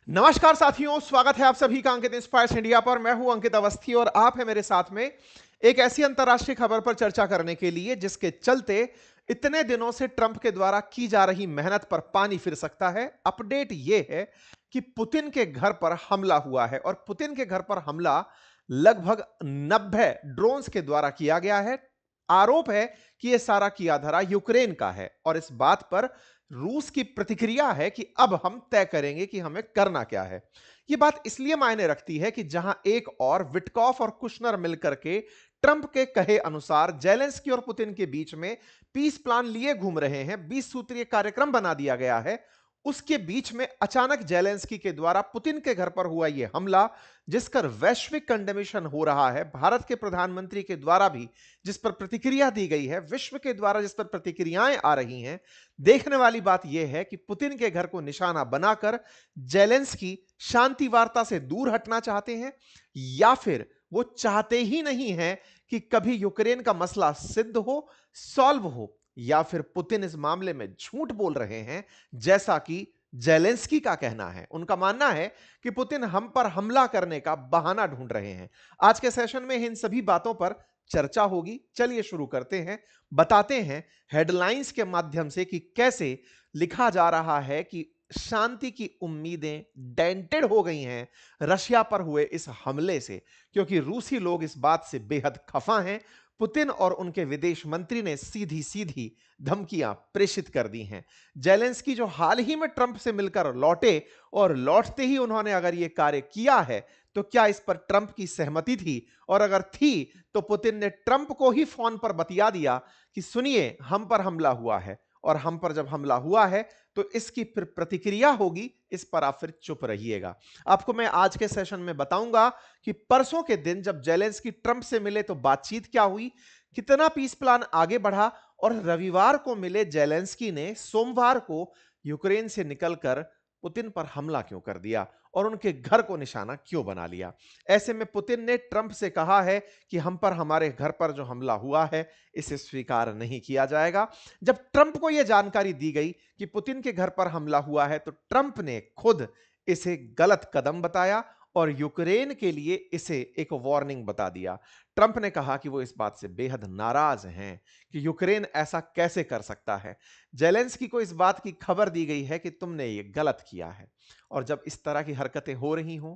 नमस्कार साथियों, स्वागत है आप सभी का अंकित इंस्पायर्स इंडिया पर। मैं हूं अंकित अवस्थी और आप हैं मेरे साथ में एक ऐसी अंतर्राष्ट्रीय खबर पर चर्चा करने के लिए जिसके चलते इतने दिनों से ट्रंप के द्वारा की जा रही मेहनत पर पानी फिर सकता है। अपडेट यह है कि पुतिन के घर पर हमला हुआ है और पुतिन के घर पर हमला लगभग 90 ड्रोन्स के द्वारा किया गया है। आरोप है कि यह सारा किया धरा यूक्रेन का है और इस बात पर रूस की प्रतिक्रिया है कि अब हम तय करेंगे कि हमें करना क्या है। यह बात इसलिए मायने रखती है कि जहां एक और विटकॉफ और कुशनर मिलकर के ट्रंप के कहे अनुसार जेलेंस्की और पुतिन के बीच में पीस प्लान लिए घूम रहे हैं, 20 सूत्रीय कार्यक्रम बना दिया गया है। उसके बीच में अचानक जेलेंस्की के द्वारा पुतिन के घर पर हुआ यह हमला, जिसका वैश्विक कंडेमेशन हो रहा है। भारत के प्रधानमंत्री के द्वारा भी जिस पर प्रतिक्रिया दी गई है, विश्व के द्वारा जिस पर प्रतिक्रियाएं आ रही हैं, देखने वाली बात यह है कि पुतिन के घर को निशाना बनाकर जेलेंस्की शांति वार्ता से दूर हटना चाहते हैं या फिर वो चाहते ही नहीं हैं कि कभी यूक्रेन का मसला सिद्ध हो, सॉल्व हो, या फिर पुतिन इस मामले में झूठ बोल रहे हैं जैसा कि जेलेंस्की का कहना है। उनका मानना है कि पुतिन हम पर हमला करने का बहाना ढूंढ रहे हैं। आज के सेशन में इन सभी बातों पर चर्चा होगी। चलिए शुरू करते हैं, बताते हैं हेडलाइंस के माध्यम से कि कैसे लिखा जा रहा है कि शांति की उम्मीदें डेंटेड हो गई हैं रशिया पर हुए इस हमले से, क्योंकि रूसी लोग इस बात से बेहद खफा हैं। पुतिन और उनके विदेश मंत्री ने सीधी सीधी धमकियां प्रेषित कर दी हैं। जेलेंस्की जो हाल ही में ट्रंप से मिलकर लौटे और लौटते ही उन्होंने अगर यह कार्य किया है तो क्या इस पर ट्रंप की सहमति थी, और अगर थी तो पुतिन ने ट्रंप को ही फोन पर बतिया दिया कि सुनिए हम पर हमला हुआ है, और हम पर जब हमला हुआ है तो इसकी फिर प्रतिक्रिया होगी, इस पर आप फिर चुप रहिएगा। आपको मैं आज के सेशन में बताऊंगा कि परसों के दिन जब जेलेंस्की ट्रंप से मिले तो बातचीत क्या हुई, कितना पीस प्लान आगे बढ़ा, और रविवार को मिले जेलेंस्की ने सोमवार को यूक्रेन से निकलकर पुतिन पर हमला क्यों कर दिया और उनके घर को निशाना क्यों बना लिया। ऐसे में पुतिन ने ट्रंप से कहा है कि हम पर हमारे घर पर जो हमला हुआ है इसे स्वीकार नहीं किया जाएगा। जब ट्रंप को यह जानकारी दी गई कि पुतिन के घर पर हमला हुआ है तो ट्रंप ने खुद इसे गलत कदम बताया और यूक्रेन के लिए इसे एक वार्निंग बता दिया। ट्रंप ने कहा कि वो इस बात से बेहद नाराज हैं कि यूक्रेन ऐसा कैसे कर सकता है। जेलेंस्की को इस बात की खबर दी गई है कि तुमने ये गलत किया है, और जब इस तरह की हरकतें हो रही हों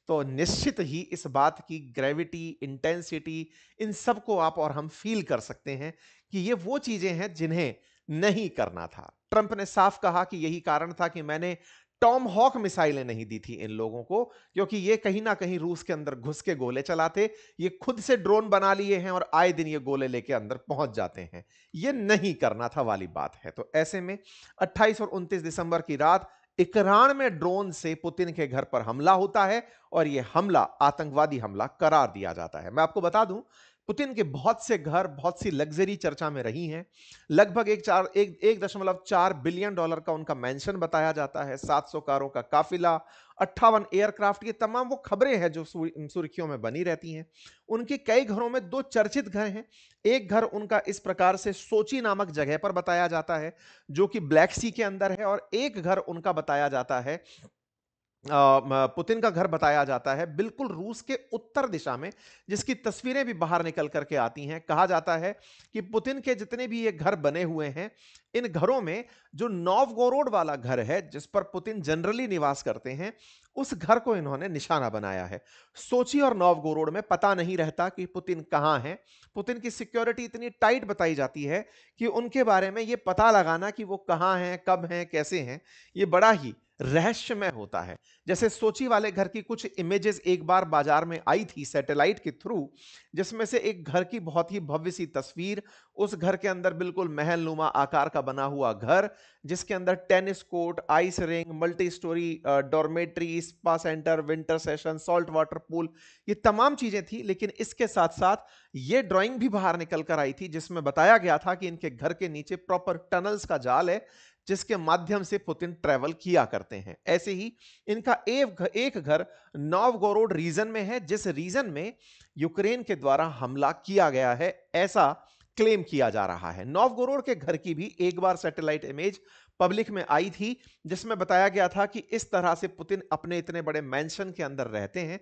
तो निश्चित ही इस बात की ग्रेविटी, इंटेंसिटी, इन सब को आप और हम फील कर सकते हैं कि ये वो चीजें हैं जिन्हें नहीं करना था। ट्रंप ने साफ कहा कि यही कारण था कि मैंने टॉम हॉक मिसाइलें नहीं दी थी इन लोगों को, क्योंकि ये कहीं ना कहीं रूस के अंदर घुस के गोले चलाते। ये खुद से ड्रोन बना लिए हैं और आए दिन ये गोले लेके अंदर पहुंच जाते हैं। ये नहीं करना था वाली बात है। तो ऐसे में 28 और 29 दिसंबर की रात इकरान में ड्रोन से पुतिन के घर पर हमला होता है और यह हमला आतंकवादी हमला करार दिया जाता है। मैं आपको बता दूं, पुतिन के बहुत से घर, बहुत सी लग्जरी चर्चा में रही हैं। लगभग 1.4 बिलियन डॉलर का उनका मेंशन बताया जाता है, 700 कारों का काफिला, 58 एयरक्राफ्ट, ये तमाम वो खबरें हैं जो सुर्खियों में बनी रहती हैं। उनके कई घरों में दो चर्चित घर हैं। एक घर उनका इस प्रकार से सोची नामक जगह पर बताया जाता है जो कि ब्लैक सी के अंदर है, और एक घर उनका बताया जाता है, पुतिन का घर बताया जाता है बिल्कुल रूस के उत्तर दिशा में, जिसकी तस्वीरें भी बाहर निकल करके आती हैं। कहा जाता है कि पुतिन के जितने भी ये घर बने हुए हैं, इन घरों में जो नोवगोरोड वाला घर है जिस पर पुतिन जनरली निवास करते हैं, उस घर को इन्होंने निशाना बनाया है। सोची और नोवगोरोड में पता नहीं रहता कि पुतिन कहां हैं। पुतिन की सिक्योरिटी इतनी टाइट बताई जाती है कि उनके बारे में यह पता लगाना कि वो कहां हैं, कब हैं, कैसे हैं, ये बड़ा ही रहस्यमय होता है। जैसे सोची वाले घर की कुछ इमेजेस एक बार बाजार में आई थी सैटेलाइट के थ्रू, जिसमें से एक घर की बहुत ही भव्य सी तस्वीर, उस घर के अंदर बिल्कुल महलनुमा आकार का बना हुआ घर, जिसके अंदर tennis court, ice ring, multi storey dormitory, spa centre, winter session, salt water pool, ये तमाम चीजें थी। लेकिन इसके साथ साथ ये ड्राइंग भी बाहर निकल कर आई थी जिसमें बताया गया था कि इनके घर के नीचे प्रॉपर टनल्स का जाल है जिसके माध्यम से पुतिन ट्रैवल किया करते हैं। ऐसे ही इनका एक घर नोवगोरोड रीजन में है, जिस रीजन में यूक्रेन के द्वारा हमला किया गया है, ऐसा क्लेम किया जा रहा है। नोवगोरोड के घर की भी एक बार सैटेलाइट इमेज पब्लिक में आई थी, जिसमें बताया गया था कि इस तरह से पुतिन अपने इतने बड़े मैंशन के अंदर रहते हैं।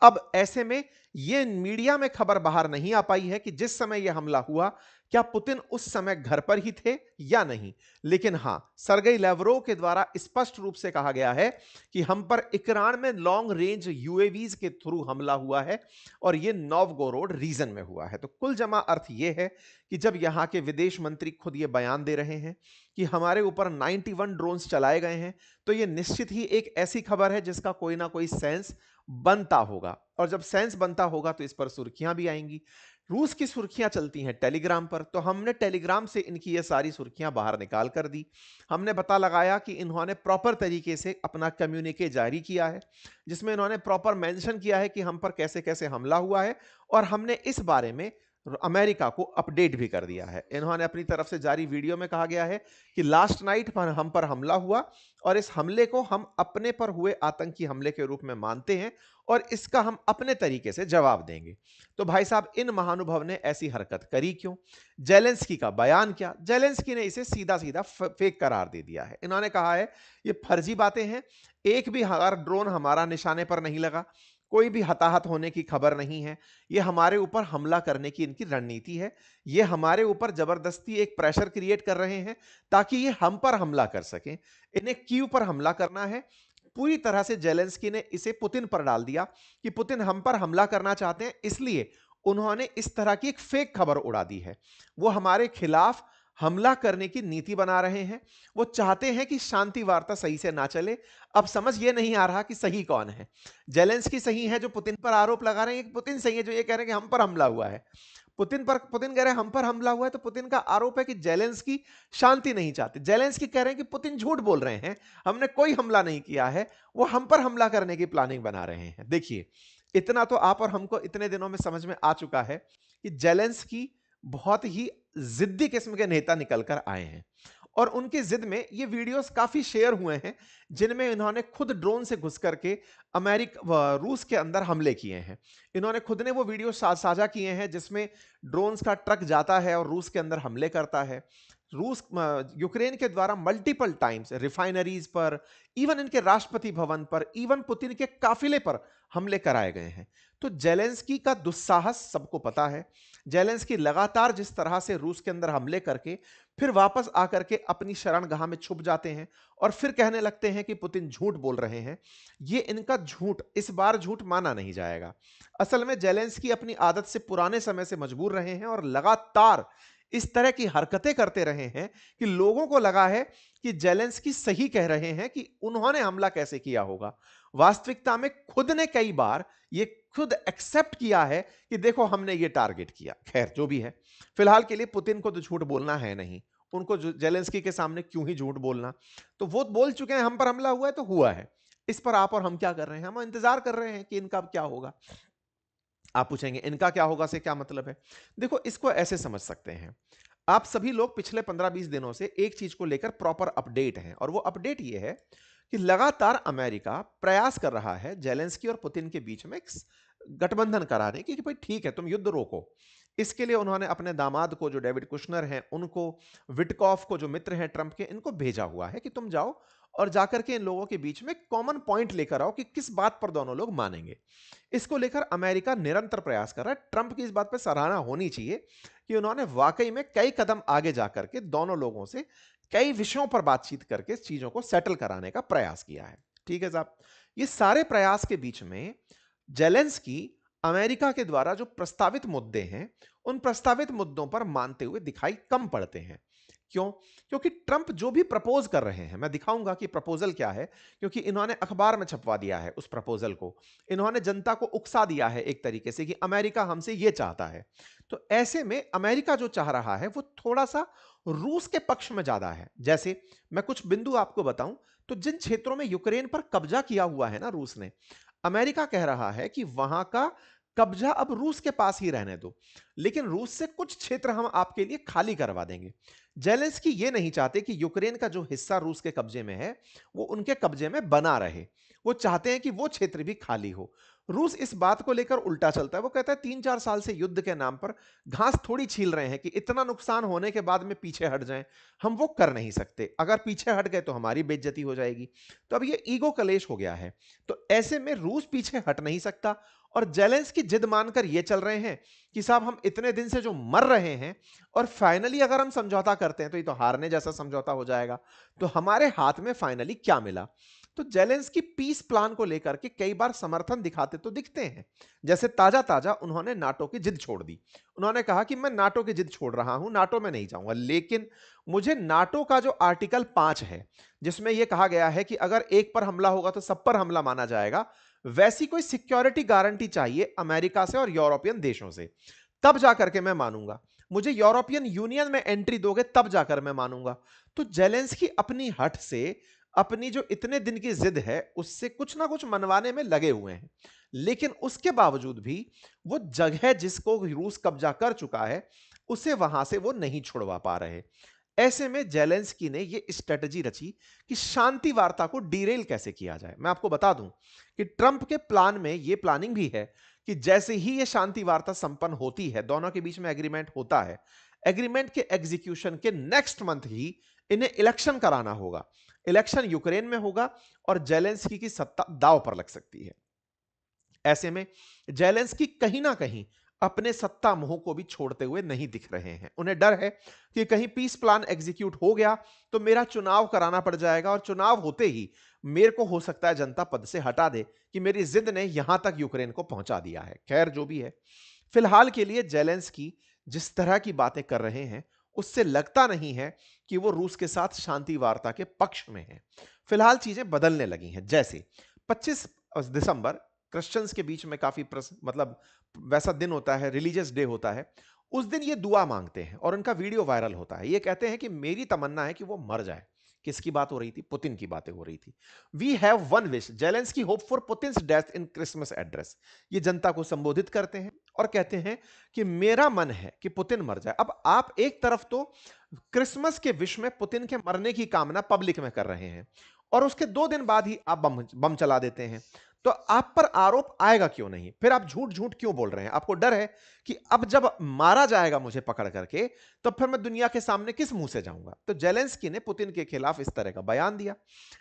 अब ऐसे में ये मीडिया में खबर बाहर नहीं आ पाई है कि जिस समय यह हमला हुआ, क्या पुतिन उस समय घर पर ही थे या नहीं। लेकिन हां, सरगेई लैवरोव के द्वारा स्पष्ट रूप से कहा गया है कि हम पर इकरान में लॉन्ग रेंज यूएवीज के थ्रू हमला हुआ है और यह नोवगोरोड रीजन में हुआ है। तो कुल जमा अर्थ यह है कि जब यहां के विदेश मंत्री खुद यह बयान दे रहे हैं कि हमारे ऊपर 91 ड्रोन्स चलाए गए हैं, तो यह निश्चित ही एक ऐसी खबर है जिसका कोई ना कोई सेंस बनता होगा, और जब सेंस बनता होगा तो इस पर सुर्खियां भी आएंगी। रूस की सुर्खियां चलती हैं टेलीग्राम पर, तो हमने टेलीग्राम से इनकी ये सारी सुर्खियां बाहर निकाल कर दी। हमने पता लगाया कि इन्होंने प्रॉपर तरीके से अपना कम्युनिके जारी किया है, जिसमें इन्होंने प्रॉपर मेंशन किया है कि हम पर कैसे कैसे हमला हुआ है, और हमने इस बारे में अमेरिका को अपडेट भी कर दिया है। इन्होंने अपनी तरफ से जारी वीडियो में कहा गया है कि लास्ट नाइट पर हम पर हमला हुआ और इस हमले को हम अपने पर हुए आतंकी हमले के रूप में मानते हैं और इसका हम अपने तरीके से जवाब देंगे। तो भाई साहब, इन महानुभाव ने ऐसी हरकत करी क्यों? जेलेंस्की का बयान क्या? जेलेंस्की ने इसे सीधा सीधा फेक करार दे दिया है। इन्होंने कहा है ये फर्जी बातें हैं, एक भी ड्रोन हमारा निशाने पर नहीं लगा, कोई भी हताहत होने की खबर नहीं है, ये हमारे ऊपर हमला करने की इनकी रणनीति है। ये हमारे ऊपर जबरदस्ती एक प्रेशर क्रिएट कर रहे हैं ताकि ये हम पर हमला कर सकें। इन्हें कीव पर हमला करना है। पूरी तरह से जेलेंस्की ने इसे पुतिन पर डाल दिया कि पुतिन हम पर हमला करना चाहते हैं, इसलिए उन्होंने इस तरह की एक फेक खबर उड़ा दी है। वो हमारे खिलाफ हमला करने की नीति बना रहे हैं। वो चाहते हैं कि शांति वार्ता सही से ना चले। अब समझ ये नहीं आ रहा कि सही कौन है। जेलेंस्की सही है जो पुतिन पर आरोप लगा रहे हैं, कि पुतिन सही है जो ये कह रहे हैं कि हम पर हमला हुआ है। पुतिन कह रहे हैं हम पर हमला हुआ है, तो पुतिन का आरोप है कि जेलेंस्की शांति नहीं चाहते। जेलेंस्की कह रहे हैं कि पुतिन झूठ बोल रहे हैं, हमने कोई हमला नहीं किया है, वो हम पर हमला करने की प्लानिंग बना रहे हैं। देखिए, इतना तो आप और हमको इतने दिनों में समझ में आ चुका है कि जेलेंस्की बहुत ही जिद्दी किस्म के नेता निकल कर आए हैं, और उनकी जिद में ये वीडियोस काफी शेयर हुए हैं जिनमें इन्होंने खुद ड्रोन से घुस करके रूस के अंदर हमले किए हैं। इन्होंने खुद ने वो वीडियो साझा किए हैं जिसमें ड्रोन्स का ट्रक जाता है और रूस के अंदर हमले करता है। यूक्रेन के द्वारा मल्टीपल टाइम्स रिफाइनरीज पर, इवन इनके राष्ट्रपति भवन पर, इवन पुतिन के काफिले पर हमले कराए गए हैं। तो जेलेंस्की का दुस्साहस सबको पता है। जेलेंस्की लगातार जिस तरह से रूस के अंदर हमले करके फिर वापस आकर के अपनी शरणगाह में छुप जाते हैं और फिर कहने लगते हैं कि पुतिन झूठ बोल रहे हैं, ये इनका झूठ इस बार झूठ माना नहीं जाएगा। असल में जेलेंस्की अपनी आदत से पुराने समय से मजबूर रहे हैं और लगातार इस तरह की हरकतें करते रहे हैं कि लोगों को लगा है कि जेलेंस्की सही कह रहे हैं कि उन्होंने हमला कैसे किया होगा। वास्तविकता में खुद ने कई बार ये खुद एक्सेप्ट किया है कि देखो हमने ये टारगेट किया। खैर, जो भी है, फिलहाल के लिए पुतिन को तो झूठ बोलना है नहीं, उनको जेलेंस्की के सामने क्यों ही झूठ बोलना। तो वो बोल चुके हैं हम पर हमला हुआ है तो हुआ है। इस पर आप और हम क्या कर रहे हैं? हम इंतजार कर रहे हैं कि इनका क्या होगा। आप पूछेंगे इनका क्या होगा से क्या मतलब है? देखो, इसको ऐसे समझ सकते हैं। आप सभी लोग पिछले 15-20 दिनों से एक चीज को लेकर प्रॉपर अपडेट हैं, और वो अपडेट ये है कि लगातार अमेरिका प्रयास कर रहा है जेलेंस्की और पुतिन के बीच में एक गठबंधन कराने की, कि भाई ठीक है, तुम युद्ध रोको। इसके लिए उन्होंने अपने दामाद को, जो डेविड कुशनर हैं, उनको, विटकॉफ को, जो मित्र हैं ट्रंप के, इनको भेजा हुआ है कि तुम जाओ और जाकर के इन लोगों के बीच में कॉमन पॉइंट लेकर आओ कि किस बात पर दोनों लोग मानेंगे। इसको लेकर अमेरिका निरंतर प्रयास कर रहा है। ट्रंप की इस बात पर सराहना होनी चाहिए कि उन्होंने वाकई में कई कदम आगे जाकर के दोनों लोगों से कई विषयों पर बातचीत करके चीजों को सेटल कराने का प्रयास किया है। ठीक है साहब, ये सारे प्रयास के बीच में जेलेंस्की अमेरिका के द्वारा जो प्रस्तावित मुद्दे हैं, उन प्रस्तावित मुद्दों पर मानते हुए दिखाई कम पड़ते हैं। क्यों? क्योंकि ट्रंप जो भी प्रपोज कर रहे हैं, मैं दिखाऊंगा कि प्रपोजल क्या है, क्योंकि इन्होंने अखबार में छपवा दिया है उस प्रपोजल को। इन्होंने जनता को उकसा दिया है एक तरीके से कि अमेरिका हमसे यह चाहता है। तो ऐसे में अमेरिका जो चाह रहा है वो थोड़ा सा रूस के पक्ष में ज्यादा है। जैसे मैं कुछ बिंदु आपको बताऊं, तो जिन क्षेत्रों में यूक्रेन पर कब्जा किया हुआ है ना रूस ने, अमेरिका कह रहा है कि वहां का कब्जा अब रूस के पास ही रहने दो, लेकिन रूस से कुछ क्षेत्र हम आपके लिए खाली करवा देंगे। जेलेंस्की ये नहीं चाहते कि यूक्रेन का जो हिस्सा रूस के कब्जे में है वो उनके कब्जे में बना रहे। वो चाहते हैं कि वो क्षेत्र भी खाली हो। रूस इस बात को लेकर उल्टा चलता है। वो कहता है 3-4 साल से युद्ध के नाम पर घास थोड़ी छील रहे हैं कि इतना नुकसान होने के बाद में पीछे हट जाएं। हम वो कर नहीं सकते। अगर पीछे हट गए तो हमारी बेइज्जती हो जाएगी। तो अब ये ईगो कलेश हो गया है। तो ऐसे में रूस पीछे हट नहीं सकता और जेलेंस्की जिद मानकर ये चल रहे हैं कि साहब हम इतने दिन से जो मर रहे हैं और फाइनली अगर हम समझौता करते हैं तो ये तो हारने जैसा समझौता हो जाएगा। तो हमारे हाथ में फाइनली क्या मिला? तो जेलेंस्की पीस प्लान को लेकर के कई बार समर्थन दिखाते तो दिखते हैं। जैसे ताजा ताजा उन्होंने नाटो की जिद छोड़ दी। उन्होंने कहा कि मैं नाटो की जिद छोड़ रहा हूं, नाटो में नहीं जाऊंगा, लेकिन मुझे नाटो का जो आर्टिकल 5 है जिसमें यह कहा गया है कि अगर एक पर हमला होगा तो सब पर हमला माना जाएगा, वैसी कोई सिक्योरिटी गारंटी चाहिए अमेरिका से और यूरोपियन देशों से, तब जाकर के मैं मानूंगा। मुझे यूरोपियन यूनियन में एंट्री दोगे तब जाकर मैं मानूंगा। तो जेलेंस्की अपनी हट से, अपनी जो इतने दिन की जिद है उससे कुछ ना कुछ मनवाने में लगे हुए हैं। लेकिन उसके बावजूद भी वो जगह जिसको रूस कब्जा कर चुका है उसे वहां से वो नहीं छुड़वा पा रहे। ऐसे में जेलेंस्की ने ये स्ट्रेटजी रची कि शांति वार्ता को डीरेल कैसे किया जाए। मैं आपको बता दूं कि ट्रंप के प्लान में ये प्लानिंग भी है कि जैसे ही ये शांति वार्ता संपन्न होती है, दोनों के बीच में एग्रीमेंट होता है, एग्रीमेंट के एग्जीक्यूशन के नेक्स्ट मंथ ही इन्हें इलेक्शन कराना होगा। इलेक्शन यूक्रेन में होगा और जेलेंस्की की सत्ता दांव पर लग सकती है। ऐसे में जेलेंस्की कहीं ना कहीं अपने सत्ता मोह को भी छोड़ते हुए नहीं दिख रहे हैं। उन्हें डर है कि कहीं पीस प्लान एग्जीक्यूट हो गया तो मेरा चुनाव कराना पड़ जाएगा और चुनाव होते ही मेरे को हो सकता है जनता पद से हटा दे कि मेरी जिद ने यहां तक यूक्रेन को पहुंचा दिया है। खैर जो भी है, फिलहाल के लिए जेलेंस्की जिस तरह की बातें कर रहे हैं उससे लगता नहीं है कि वो रूस के साथ शांति वार्ता के पक्ष में है। फिलहाल चीजें बदलने लगी हैं। जैसे 25 दिसंबर क्रिश्चियंस के बीच में काफी मतलब वैसा दिन होता है, रिलीजियस डे होता है। उस दिन ये दुआ मांगते हैं और उनका वीडियो वायरल होता है। ये कहते हैं कि मेरी तमन्ना है कि वो मर जाए। किसकी बात हो रही थी? पुतिन की बातें हो रही थी। We have one wish, Zelensky hope for Putin's death in Christmas address. ये जनता को संबोधित करते हैं और कहते हैं कि मेरा मन है कि पुतिन मर जाए। अब आप एक तरफ तो क्रिसमस के विश में पुतिन के मरने की कामना पब्लिक में कर रहे हैं और उसके 2 दिन बाद ही आप बम बम चला देते हैं। तो आप पर आरोप आएगा क्यों नहीं? फिर आप झूठ झूठ क्यों बोल रहे हैं? आपको डर है कि अब जब मारा जाएगा मुझे पकड़ करके तो फिर मैं दुनिया के सामने किस मुंह से जाऊंगा? तो जेलेंस्की ने पुतिन के खिलाफ इस तरह का बयान दिया।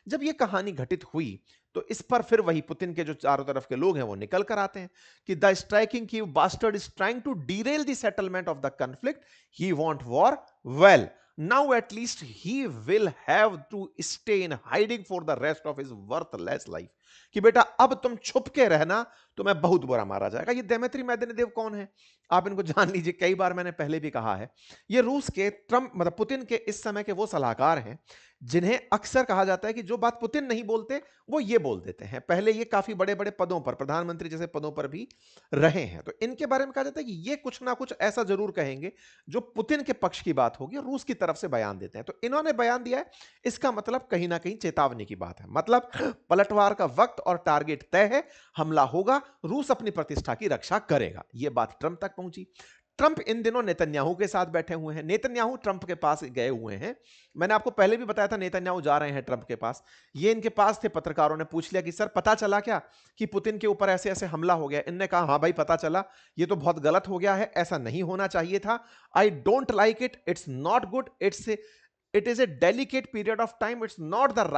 जब यह कहानी घटित हुई तो इस पर फिर वही पुतिन के जो चारों तरफ के लोग हैं वो निकल कर आते हैं कि द स्ट्राइकिंग की bastard is trying to derail the settlement of the conflict, he want war, well now at least he will have to stay in hiding for the rest of his worthless life। कि बेटा अब तुम छुप के रहना, तुम्हें बहुत बुरा मारा जाएगा। ये देमेत्री मेदवेदेव कौन है? आप इनको जान लीजिए, कई बार मैंने पहले भी कहा है। ये रूस के ट्रंप मतलब पुतिन के इस समय के वो सलाहकार हैं जिन्हें अक्सर कहा जाता है कि जो बात पुतिन नहीं बोलते वो ये बोल देते हैं। पहले ये काफी बड़े बड़े पदों पर, प्रधानमंत्री जैसे पदों पर भी रहे हैं। तो इनके बारे में कहा जाता है कि ये कुछ ना कुछ ऐसा जरूर कहेंगे जो पुतिन के पक्ष की बात होगी और रूस की तरफ से बयान देते हैं। तो इन्होंने बयान दिया है, इसका मतलब कहीं ना कहीं चेतावनी की बात है। मतलब पलटवार का वक्त और टारगेट तय है, हमला होगा, रूस अपनी प्रतिष्ठा की रक्षा करेगा। यह बात ट्रंप तक पहुंची। ट्रंप इन दिनों नेतन्याहू के साथ बैठे हुए हैं। नेतन्याहू ट्रंप के पास गए हुए हैं। मैंने आपको पहले भी बताया था नेतन्याहू जा रहे हैं ट्रंप के पास। ये इनके पास थे, पत्रकारों ने पूछ लिया कि सर पता चला क्या कि पुतिन के ऊपर ऐसे ऐसे हमला हो गया? इनने कहा हाँ भाई पता चला, ये तो बहुत गलत हो गया है, ऐसा नहीं होना चाहिए था। I don't like it, it's not good, it is a delicate period of time, it's not the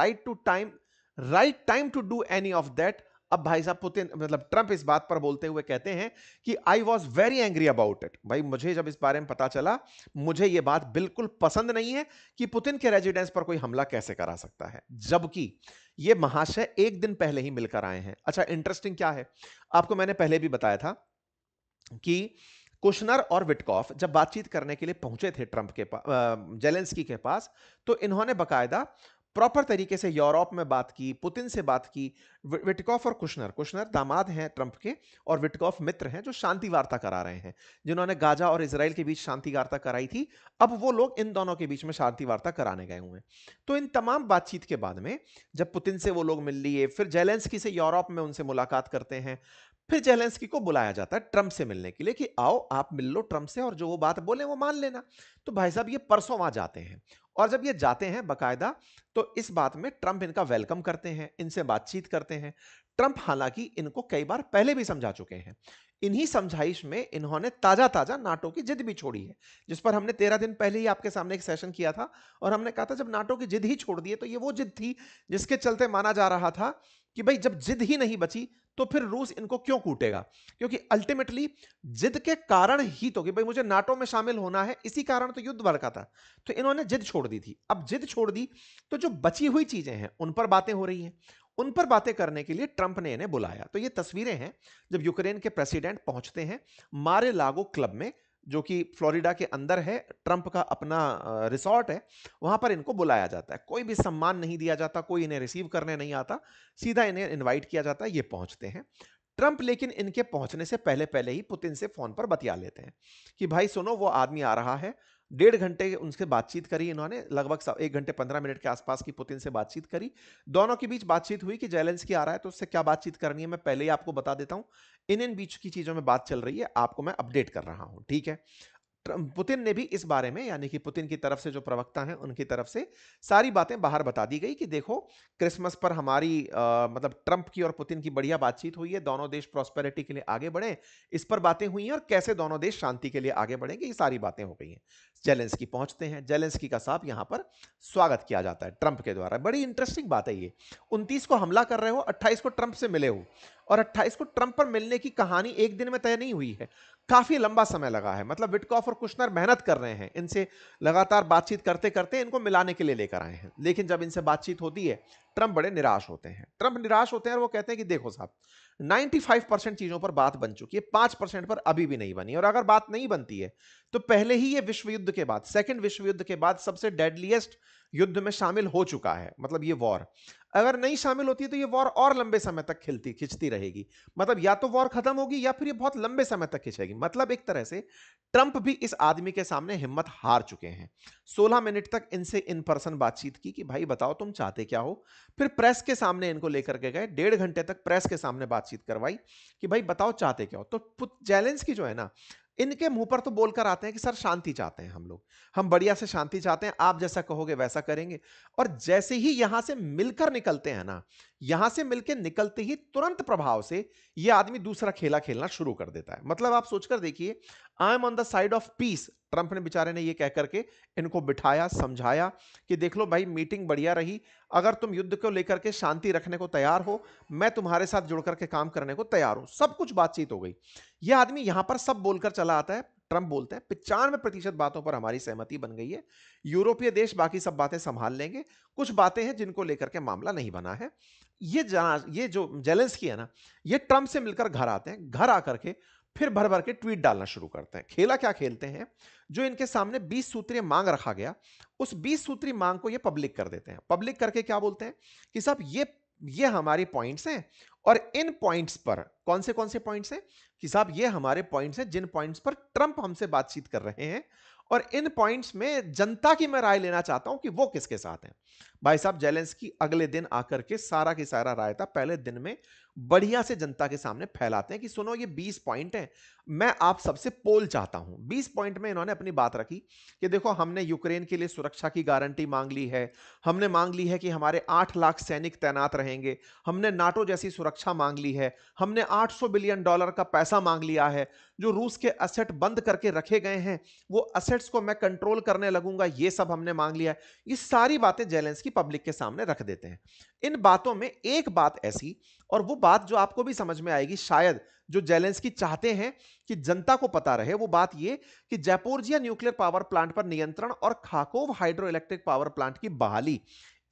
right time to do any of that. अब भाई साहब पुतिन मतलब ट्रंप इस बात पर बोलते हुए कहते हैं कि I was very angry about it. भाई मुझे जब इस बारे में पता चला, मुझे यह बात बिल्कुल पसंद नहीं है कि पुतिन के रेजिडेंस पर कोई हमला कैसे करा सकता है, जबकि ये महाशय एक दिन पहले ही मिलकर आए हैं। अच्छा इंटरेस्टिंग क्या है, आपको मैंने पहले भी बताया था कि कुशनर और विटकॉफ जब बातचीत करने के लिए पहुंचे थे ट्रंप के पास, जेलेंस्की के पास, तो इन्होंने बकायदा प्रॉपर तरीके से यूरोप में बात की, पुतिन से बात की। विटकॉफ और कुशनर दामाद हैं ट्रंप के और विटकॉफ मित्र हैं जो शांति वार्ता करा रहे हैं, जिन्होंने गाजा और इजराइल के बीच शांति वार्ता कराई थी। अब वो लोग इन दोनों के बीच में शांति वार्ता कराने गए हुए हैं। तो इन तमाम बातचीत के बाद में जब पुतिन से वो लोग मिल लिए, फिर जेलेंस्की से यूरोप में उनसे मुलाकात करते हैं, फिर जेलेंस्की को बुलाया जाता है ट्रंप से मिलने के लिए कि आओ आप मिल लो ट्रंप से और जो वो बात बोले वो मान लेना। तो भाई साहब ये परसों वहां जाते हैं और जब ये जाते हैं बकायदा, तो इस बात में ट्रंप इनका वेलकम करते हैं, इनसे बातचीत करते हैं। ट्रंप हालांकि इनको कई बार पहले भी समझा चुके हैं। इन्हीं समझाइश में इन्होंने ताजा ताजा नाटो की जिद भी छोड़ी है, जिस पर हमने 13 दिन पहले ही आपके सामने एक सेशन किया था और हमने कहा था जब नाटो की जिद ही छोड़ दिए तो ये वो जिद थी जिसके चलते माना जा रहा था कि भाई जब जिद ही नहीं बची तो फिर रूस इनको क्यों कूटेगा, क्योंकि अल्टीमेटली जिद के कारण ही तो कि भाई मुझे नाटो में शामिल होना है, इसी कारण तो युद्ध भड़का था। तो इन्होंने जिद छोड़ दी थी। अब जिद छोड़ दी तो जो बची हुई चीजें हैं उन पर बातें हो रही हैं। उन पर बातें करने के लिए ट्रंप ने इन्हें बुलाया। तो ये तस्वीरें हैं जब यूक्रेन के प्रेसिडेंट पहुंचते हैं मारे लागो क्लब में, जो कि फ्लोरिडा के अंदर है, ट्रंप का अपना रिसॉर्ट है। वहां पर इनको बुलाया जाता है, कोई भी सम्मान नहीं दिया जाता, कोई इन्हें रिसीव करने नहीं आता, सीधा इन्हें इनवाइट किया जाता है, ये पहुंचते हैं। ट्रंप लेकिन इनके पहुंचने से पहले पहले ही पुतिन से फोन पर बतिया लेते हैं कि भाई सुनो वो आदमी आ रहा है। 1.5 घंटे उनसे बातचीत करी इन्होंने, लगभग 1 घंटे 15 मिनट के आसपास की पुतिन से बातचीत करी। दोनों के बीच बातचीत हुई कि जेलेंस्की आ रहा है तो उससे क्या बातचीत करनी है मैं पहले ही आपको बता देता हूं। इन बीच की चीजों में बात चल रही है, आपको मैं अपडेट कर रहा हूं, ठीक है। पुतिन ने भी इस बारे में, यानी कि पुतिन की तरफ से जो प्रवक्ता हैं उनकी तरफ से सारी बातें बाहर बता दी गई कि देखो क्रिसमस पर हमारी मतलब ट्रंप की और पुतिन की बढ़िया बातचीत हुई है, दोनों देश प्रॉस्पेरिटी के लिए आगे बढ़े, इस पर बातें हुई हैं और कैसे दोनों देश शांति के लिए आगे बढ़ेंगे, ये सारी बातें हो गई हैं। जेलेंस्की पहुंचते हैं, जेलेंस्की का साहब यहां पर स्वागत किया जाता है ट्रंप के द्वारा। बड़ी इंटरेस्टिंग बात है ये, 29 को हमला कर रहे हो, 28 को ट्रंप से मिले हो, और 28 को ट्रंप पर मिलने की कहानी एक दिन में तय नहीं हुई है, काफी लंबा समय लगा है। मतलब विटकॉफ और कुशनर मेहनत कर रहे हैं, इनसे लगातार बातचीत करते करते इनको मिलाने के लिए लेकर आए हैं। लेकिन जब इनसे बातचीत होती है ट्रंप बड़े निराश होते हैं। ट्रंप निराश होते हैं और वो कहते हैं कि देखो साहब 95% चीजों पर बात बन चुकी है, 5% पर अभी भी नहीं बनी, और अगर बात नहीं बनती है तो पहले ही ये विश्व युद्ध के बाद, सेकंड विश्व युद्ध के बाद सबसे डेडलीस्ट युद्ध में शामिल हो चुका है। मतलब ये वॉर अगर नहीं शामिल होती है तो ये वॉर और लंबे समय तक खिंचती रहेगी। मतलब या तो वॉर खत्म होगी या फिर ये बहुत लंबे समय तक खिंचेगी। मतलब एक तरह से ट्रंप भी इस आदमी के सामने हिम्मत हार चुके हैं। 16 मिनट तक इनसे इन पर्सन बातचीत की कि भाई बताओ तुम चाहते क्या हो। फिर प्रेस के सामने इनको लेकर के गए, 1.5 घंटे तक प्रेस के सामने बातचीत करवाई कि भाई बताओ चाहते क्या हो। तो जेलेंस्की जो है ना, इनके मुंह पर तो बोलकर आते हैं कि सर शांति चाहते हैं हम लोग, हम बढ़िया से शांति चाहते हैं, आप जैसा कहोगे वैसा करेंगे। और जैसे ही यहां से मिलकर निकलते हैं ना, यहां से मिलकर निकलते ही तुरंत प्रभाव से यह आदमी दूसरा खेला खेलना शुरू कर देता है। मतलब आप सोचकर देखिए, I am on the side of peace, Trump ने बेचारे ने यह कहकर के इनको बिठाया, समझाया कि देख लो भाई मीटिंग बढ़िया रही, अगर तुम युद्ध को लेकर के शांति रखने को तैयार हो, मैं तुम्हारे साथ जुड़कर के काम करने को तैयार हूं। सब कुछ बातचीत हो गई। यह आदमी यहां पर सब बोलकर चला आता है। ट्रंप बोलते हैं 95% बातों पर हमारी सहमति बन गई है, यूरोपीय देश बाकी सब बातें संभाल लेंगे, कुछ बातें हैं जिनको लेकर के मामला नहीं बना है। ये जो जेलेंस्की है ना, ये ट्रंप से मिलकर घर आते हैं। घर आकर के फिर भर भर के ट्वीट डालना शुरू करते हैं। खेला क्या खेलते हैं, जो इनके सामने 20 सूत्रीय मांग रखा गया, उस 20 सूत्रीय मांग को ये पब्लिक कर देते हैं। पब्लिक करके क्या बोलते हैं कि साहब ये हमारी पॉइंट्स हैं, और इन पॉइंट्स पर कौन से पॉइंट्स हैं कि साहब ये हमारे पॉइंट्स हैं जिन पॉइंट्स पर ट्रंप हमसे बातचीत कर रहे हैं, और इन पॉइंट्स में जनता की मैं राय लेना चाहता हूं कि वो किसके साथ हैं। भाई साहब जेलेंस्की अगले दिन आकर के सारा की सारा रायता पहले दिन में बढ़िया से जनता के सामने फैलाते हैं कि सुनो ये 20 पॉइंट हैं, मैं आप सबसे पोल चाहता हूं। 20 पॉइंट में इन्होंने अपनी बात रखी कि देखो हमने यूक्रेन के लिए सुरक्षा की गारंटी मांग ली है, हमने मांग ली है कि हमारे 8 लाख सैनिक तैनात रहेंगे, हमने नाटो जैसी सुरक्षा मांग ली है, हमने $800 बिलियन का पैसा मांग लिया है, जो रूस के असेट बंद करके रखे गए हैं वो असेट्स को मैं कंट्रोल करने लगूंगा, ये सब हमने मांग लिया है। ये सारी बातें जेलेंस्की पब्लिक के सामने रख देते हैं। इन बातों में एक बात ऐसी, और वो बात जो आपको भी समझ में आएगी शायद, जो जेलेंस्की चाहते हैं कि जनता को पता रहे, वो बात ये कि जैपोरिजिया न्यूक्लियर पावर प्लांट पर नियंत्रण और खाकोव हाइड्रो इलेक्ट्रिक पावर प्लांट की बहाली,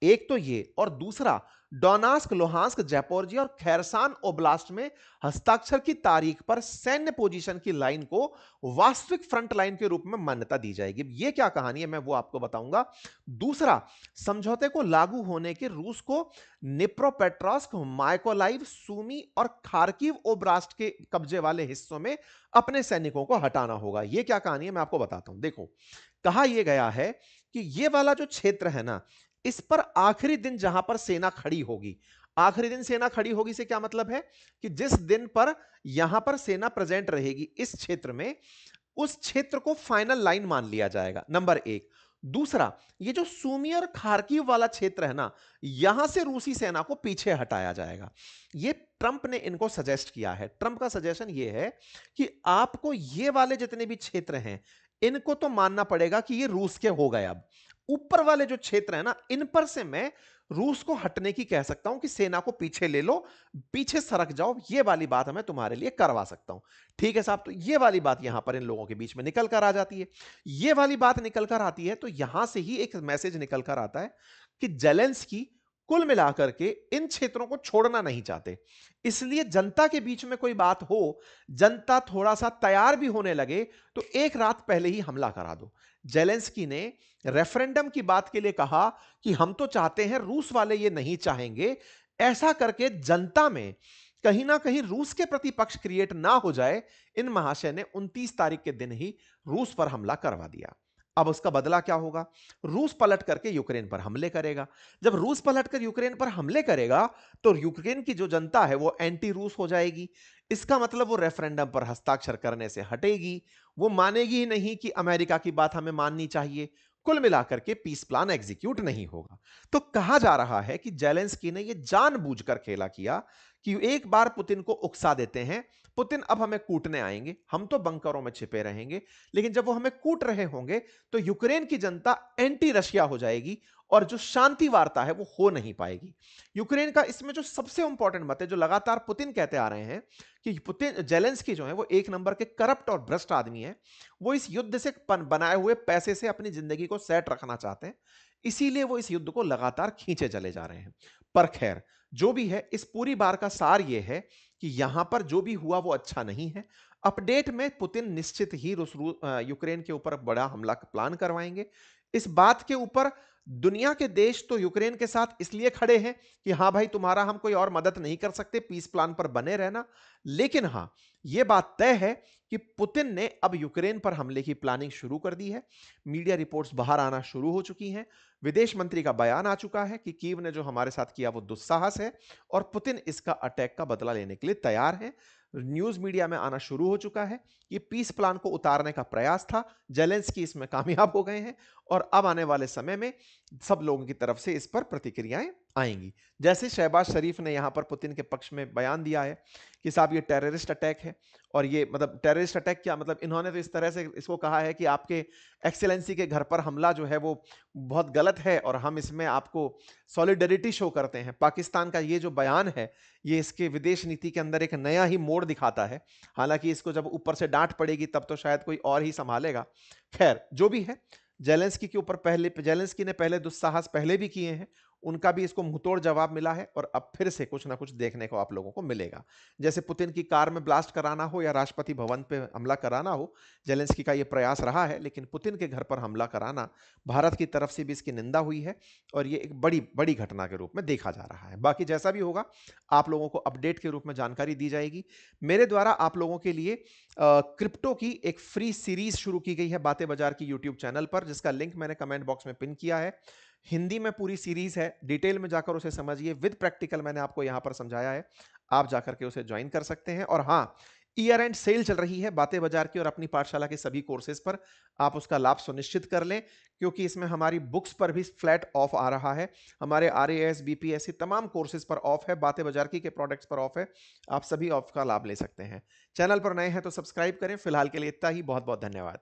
एक तो ये, और दूसरा डोनास्क, लुहांस्क, जैपोरिजिया और खैरसान ओब्लास्ट में हस्ताक्षर की तारीख पर सैन्य पोजीशन की लाइन को वास्तविक फ्रंट लाइन के रूप में मान्यता दी जाएगी। ये क्या कहानी है मैं वो आपको बताऊंगा। दूसरा, समझौते को लागू होने के रूस को निप्रोपेट्रोस्क, माइकोलाइव, सूमी और खार्किव ओब्लास्ट के कब्जे वाले हिस्सों में अपने सैनिकों को हटाना होगा। ये क्या कहानी है मैं आपको बताता हूं। देखो, कहा यह गया है कि ये वाला जो क्षेत्र है ना, इस पर आखिरी दिन जहां पर सेना खड़ी होगी, आखिरी दिन सेना खड़ी होगी से क्या मतलब है कि जिस दिन पर यहां पर सेना प्रेजेंट रहेगी इस क्षेत्र में, उस क्षेत्र को फाइनल लाइन मान लिया जाएगा, नंबर एक। दूसरा, ये जो सूमी और खार्किव वाला क्षेत्र है ना, यहां से रूसी सेना को पीछे हटाया जाएगा। ये ट्रंप ने इनको सजेस्ट किया है। ट्रंप का सजेशन ये है कि आपको ये वाले जितने भी क्षेत्र हैं, इनको तो मानना पड़ेगा कि ये रूस के हो गए अब। ऊपर वाले जो क्षेत्र है ना, इन पर से मैं रूस को हटने की कह सकता हूं कि सेना को पीछे ले लो, पीछे सरक जाओ, ये वाली बात मैं तुम्हारे लिए करवा सकता हूं। ठीक है साहब, तो ये वाली बात यहां पर इन लोगों के बीच में निकल कर आ जाती है। ये वाली बात निकल कर आती है तो यहां से ही एक मैसेज निकल कर आता है कि जेलेंस्की कुल मिलाकर के इन क्षेत्रों को छोड़ना नहीं चाहते। इसलिए जनता के बीच में कोई बात हो, जनता थोड़ा सा तैयार भी होने लगे, तो एक रात पहले ही हमला करा दो। जेलेंस्की ने रेफरेंडम की बात के लिए कहा कि हम तो चाहते हैं, रूस वाले ये नहीं चाहेंगे। ऐसा करके जनता में कहीं ना कहीं रूस के प्रति पक्ष क्रिएट ना हो जाए, इन महाशय ने 29 तारीख के दिन ही रूस पर हमला करवा दिया। अब उसका बदला क्या होगा? रूस पलट करके यूक्रेन पर हमले करेगा। जब रूस पलट कर यूक्रेन पर हमले करेगा, तो यूक्रेन की जो जनता है वो एंटी रूस हो जाएगी। इसका मतलब वो रेफरेंडम पर हस्ताक्षर करने से हटेगी। वो मानेगी ही नहीं कि अमेरिका की बात हमें माननी चाहिए। कुल मिलाकर के पीस प्लान एग्जीक्यूट नहीं होगा। तो कहा जा रहा है कि जेलेंस्की ने यह जानबूझकर खेला किया कि एक बार पुतिन को उकसा देते हैं। पुतिन अब हमें कूटने आएंगे, हम तो बंकरों में छिपे रहेंगे, लेकिन जब वो हमें कूट रहे होंगे तो यूक्रेन की जनता एंटी रशिया हो जाएगी और जो शांति वार्ता है वो हो नहीं पाएगी। यूक्रेन का इसमें जो सबसे इंपॉर्टेंट मत है, जो लगातार पुतिन कहते आ रहे हैं कि पुतिन जेलेंस्की जो है वो एक नंबर के करप्ट और भ्रष्ट आदमी है। वो इस युद्ध से बनाए हुए पैसे से अपनी जिंदगी को सेट रखना चाहते हैं, इसीलिए वो इस युद्ध को लगातार खींचे चले जा रहे हैं। पर खैर, जो भी है, इस पूरी बार का सार यह है कि यहां पर जो भी हुआ वो अच्छा नहीं है। अपडेट में पुतिन निश्चित ही यूक्रेन के ऊपर बड़ा हमला का प्लान करवाएंगे। इस बात के ऊपर दुनिया के देश तो यूक्रेन के साथ इसलिए खड़े हैं कि हां भाई, तुम्हारा हम कोई और मदद नहीं कर सकते, पीस प्लान पर बने रहना। लेकिन हां, यह बात तय है कि पुतिन ने अब यूक्रेन पर हमले की प्लानिंग शुरू कर दी है। मीडिया रिपोर्ट्स बाहर आना शुरू हो चुकी हैं। विदेश मंत्री का बयान आ चुका है कि कीव ने जो हमारे साथ किया वो दुस्साहस है और पुतिन इसका अटैक का बदला लेने के लिए तैयार है। न्यूज मीडिया में आना शुरू हो चुका है। ये पीस प्लान को उतारने का प्रयास था, जेलेंस्की इसमें कामयाब हो गए हैं और अब आने वाले समय में सब लोगों की तरफ से इस पर प्रतिक्रियाएं आएंगी। जैसे शहबाज शरीफ ने यहां पर पुतिन के पक्ष में बयान दिया है कि साहब ये टेररिस्ट अटैक है, और ये मतलब टेररिस्ट अटैक क्या मतलब, इन्होंने तो इस तरह से इसको कहा है कि आपके एक्सेलेंसी के घर पर हमला जो है वो बहुत गलत है और हम इसमें आपको सॉलिडरिटी शो करते हैं। पाकिस्तान का ये जो बयान है, ये इसके विदेश नीति के अंदर एक नया ही मोड़ दिखाता है। हालांकि इसको जब ऊपर से डांट पड़ेगी तब तो शायद कोई और ही संभालेगा। खैर, जो भी है, जेलेंस्की के ऊपर जेलेंस्की ने पहले दुस्साहस पहले भी किए हैं, उनका भी इसको मुंहतोड़ जवाब मिला है और अब फिर से कुछ ना कुछ देखने को आप लोगों को मिलेगा। जैसे पुतिन की कार में ब्लास्ट कराना हो या राष्ट्रपति भवन पे हमला कराना हो, जेलेंस्की का यह प्रयास रहा है, लेकिन पुतिन के घर पर हमला कराना, भारत की तरफ से भी इसकी निंदा हुई है और ये एक बड़ी बड़ी घटना के रूप में देखा जा रहा है। बाकी जैसा भी होगा, आप लोगों को अपडेट के रूप में जानकारी दी जाएगी। मेरे द्वारा आप लोगों के लिए क्रिप्टो की एक फ्री सीरीज शुरू की गई है बातें बाजार की यूट्यूब चैनल पर, जिसका लिंक मैंने कमेंट बॉक्स में पिन किया है। हिंदी में पूरी सीरीज है, डिटेल में जाकर उसे समझिए, विद प्रैक्टिकल मैंने आपको यहां पर समझाया है। आप जाकर के उसे ज्वाइन कर सकते हैं। और हां, ईयर एंड सेल चल रही है बातें बाजार की और अपनी पाठशाला के सभी कोर्सेज पर, आप उसका लाभ सुनिश्चित कर लें, क्योंकि इसमें हमारी बुक्स पर भी फ्लैट ऑफ आ रहा है। हमारे RAS BPSC तमाम कोर्सेज पर ऑफ है, बातें बाजार की के प्रोडक्ट्स पर ऑफ है। आप सभी ऑफ का लाभ ले सकते हैं। चैनल पर नए हैं तो सब्सक्राइब करें। फिलहाल के लिए इतना ही, बहुत बहुत धन्यवाद।